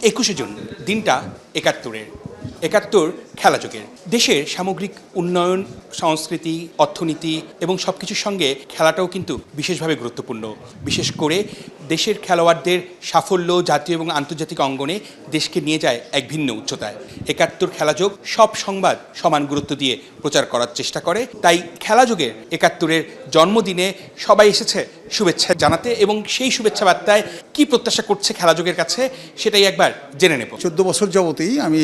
21শে June দিনটা একাত্তরের। একাত্তর খেলাযোগের। দেশের সামগ্রিক উন্নয়ন, সংস্কৃতি, অর্থনীতি এবং সব কিছুর সঙ্গে খেলাটাও কিন্তু বিশেষভাবে গুরুত্বপূর্ণ। বিশেষ করে দেশের খেলোয়াড়দের সাফল্য জাতীয় এবং আন্তর্জাতিক অঙ্গনে দেশকে নিয়ে যায় এক ভিন্ন উচ্চতায়। একাত্তর খেলাযোগ সব সংবাদ সমান গুরুত্ব দিয়ে প্রচার করার চেষ্টা করে। তাই খেলাযোগের একাত্তরের জন্মদিনে সবাই এসেছে শুভেচ্ছা জানাতে, এবং সেই শুভেচ্ছা বার্তায় কী প্রত্যাশা করছে খেলাযোগের কাছে সেটাই একবার জেনে নেব। 14 বছর যাবতেই আমি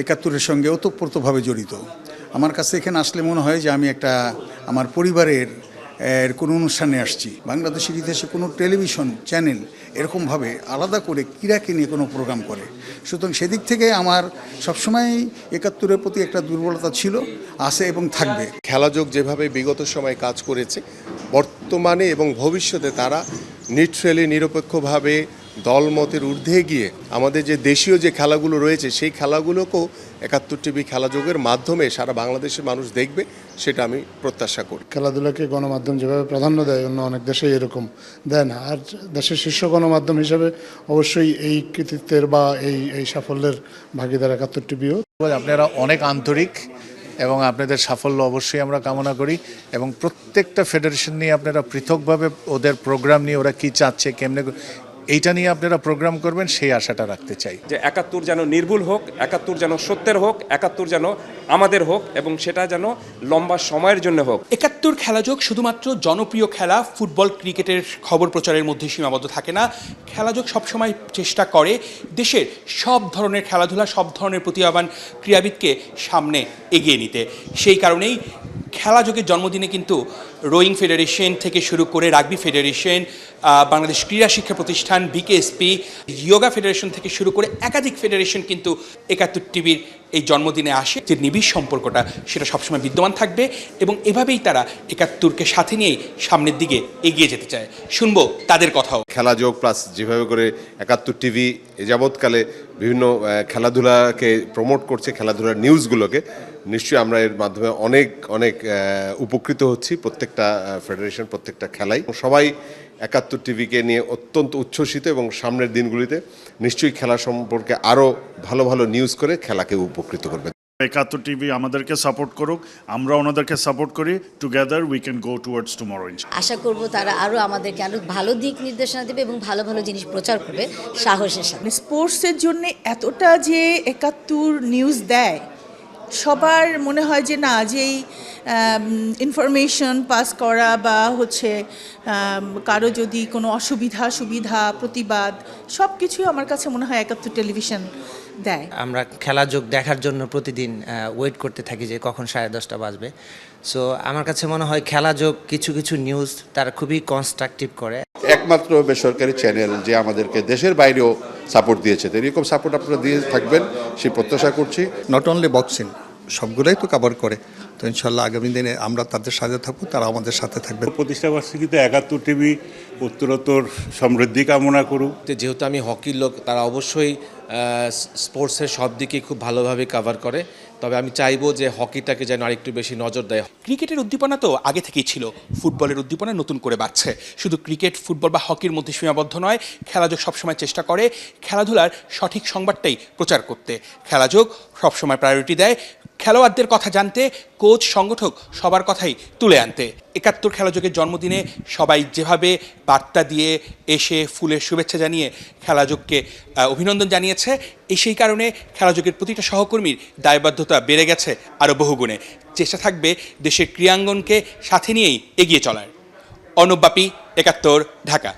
একাত্তরের সঙ্গে ওতপ্রোতভাবে জড়িত। আমার কাছে এখানে আসলে মনে হয় যে আমি একটা আমার পরিবারের কোনো অনুষ্ঠানে আসছি। বাংলাদেশের ইতিহাসে কোনো টেলিভিশন চ্যানেল এরকমভাবে আলাদা করে ক্রীড়াকে নিয়ে কোনো প্রোগ্রাম করে। সুতরাং সেদিক থেকে আমার সবসময় একাত্তরের প্রতি একটা দুর্বলতা ছিল, আছে এবং থাকবে। খেলাযোগ যেভাবে বিগত সময় কাজ করেছে, বর্তমানে এবং ভবিষ্যতে তারা নিউট্রালি নিরপেক্ষভাবে দলমতের ঊর্ধ্বে গিয়ে আমাদের যে দেশীয় যে খেলাগুলো রয়েছে সেই খেলাগুলোকেও 71 টিভি খেলাযোগের মাধ্যমে সারা বাংলাদেশের মানুষ দেখবে, সেটা আমি প্রত্যাশা করি। খেলাধুলাকে গণমাধ্যম যেভাবে প্রাধান্য দেয় অন্য অনেক দেশে এরকম দেয় না। আর দেশের শীর্ষ গণমাধ্যম হিসেবে অবশ্যই এই কৃতিত্বের বা এই সাফল্যের ভাগিদার 71 টিভিও। আপনারা অনেক আন্তরিক এবং আপনাদের সাফল্য অবশ্যই আমরা কামনা করি, এবং প্রত্যেকটা ফেডারেশন নিয়ে আপনারা পৃথকভাবে ওদের প্রোগ্রাম নিয়ে ওরা কী চাচ্ছে, কেমনে এইটা নিয়ে আপনারা প্রোগ্রাম করবেন, সেই আশাটা রাখতে চাই। যে 71 যেন নির্ভুল হোক, 71 যেন সত্যের হোক, 71 যেন আমাদের হোক, এবং সেটা যেন লম্বা সময়ের জন্য হোক। একাত্তর খেলাযোগ শুধুমাত্র জনপ্রিয় খেলা ফুটবল ক্রিকেটের খবর প্রচারের মধ্যে সীমাবদ্ধ থাকে না। খেলাযোগ সবসময় চেষ্টা করে দেশের সব ধরনের খেলাধুলা, সব ধরনের প্রতিভাবান ক্রীড়াবিদকে সামনে এগিয়ে নিতে। সেই কারণেই খেলাযোগের জন্মদিনে কিন্তু রোয়িং ফেডারেশন থেকে শুরু করে রাগবি ফেডারেশন, বাংলাদেশ ক্রীড়া শিক্ষা প্রতিষ্ঠান, বিকেএসপি, যোগা ফেডারেশন থেকে শুরু করে একাধিক ফেডারেশন কিন্তু 71 টিভির এই জন্মদিনে আসে। যে নিবিড় সম্পর্কটা সেটা সবসময় বিদ্যমান থাকবে, এবং এভাবেই তারা 71কে সাথে নিয়েই সামনের দিকে এগিয়ে যেতে চায়। শুনবো তাদের কথাও। খেলাযোগ প্লাস যেভাবে করে 71 টিভি যাবৎকালে বিভিন্ন খেলাধুলাকে প্রমোট করছে, খেলাধুলার নিউজগুলোকে, নিশ্চয়ই আমরা এর মাধ্যমে অনেক অনেক উপকৃত হচ্ছি। প্রত্যেকটা ফেডারেশন, প্রত্যেকটা খেলাই সবাই 71 টিভিকে নিয়ে অত্যন্ত উচ্ছ্বসিত, এবং সামনের দিনগুলিতে নিশ্চয়ই খেলা সম্পর্কে আরও ভালো ভালো নিউজ করে খেলাকে উপকৃত করবে। 71 টিভি আমাদেরকে সাপোর্ট করুক, আমরা ওনাদেরকে সাপোর্ট করি। Together we can go towards tomorrow. আশা করব তারা আরও আমাদেরকে আরও ভালো দিক নির্দেশনা দেবে এবং ভালো ভালো জিনিস প্রচার করবে সাহসের সাথে। স্পোর্টসের জন্য এতটা যে 71 নিউজ দেয়, সবার মনে হয় যে না, যেই ইনফরমেশন পাস করা বা কারো যদি কোনো সুবিধা প্রতিবাদ সব কিছুই আমার কাছে মনে হয় 71 টেলিভিশন দেয়। আমরা খেলাযোগ দেখার জন্য প্রতিদিন ওয়েট করতে থাকি যে কখন 10:30 বাজবে। সো আমার কাছে মনে হয় খেলাযোগ কিছু কিছু নিউজ তারা খুবই কনস্ট্রাকটিভ করে। একমাত্র বেসরকারি চ্যানেল যে আমাদেরকে দেশের বাইরেও সাপোর্ট দিয়েছে, এরকম সাপোর্ট আপনারা দিয়ে থাকবেন সেই প্রত্যাশা করছি। নট অনলি বক্সিং, সবগুলোই তো কভার করে। তো ইনশাল্লাহ আগামী দিনে আমরা তাদের সাথে থাকবো, তারা আমাদের সাথে থাকবে। প্রতিষ্ঠাবার্ষিকীতে 71 টিভি উত্তরোত্তর সমৃদ্ধি কামনা করুক। যেহেতু আমি হকির লোক, তারা অবশ্যই স্পোর্টসের সব দিকে খুব ভালোভাবে কভার করে। তবে আমি চাইবো যে হকিটাকে যেন আরেকটু বেশি নজর দেয়। ক্রিকেটের উদ্দীপনা তো আগে থেকেই ছিল, ফুটবলের উদ্দীপনা নতুন করে বাড়ছে। শুধু ক্রিকেট, ফুটবল বা হকির মধ্যে সীমাবদ্ধ নয়, খেলাযোগ সবসময় চেষ্টা করে খেলাধুলার সঠিক সংবাদটাই প্রচার করতে। খেলাযোগ সবসময় প্রায়োরিটি দেয় খেলোয়াড়দের কথা জানতে, কোচ, সংগঠক সবার কথাই তুলে আনতে। 71 খেলাযোগের জন্মদিনে সবাই যেভাবে বার্তা দিয়ে এসে ফুলের শুভেচ্ছা জানিয়ে খেলাযোগকে অভিনন্দন জানিয়েছে, সেই কারণে খেলাযোগের প্রতিটা সহকর্মীর দায়বদ্ধতা বেড়ে গেছে আরও বহুগুণে। চেষ্টা থাকবে দেশের ক্রীড়াঙ্গনকে সাথে নিয়েই এগিয়ে চলার। অনুপ বাপি, 71, ঢাকা।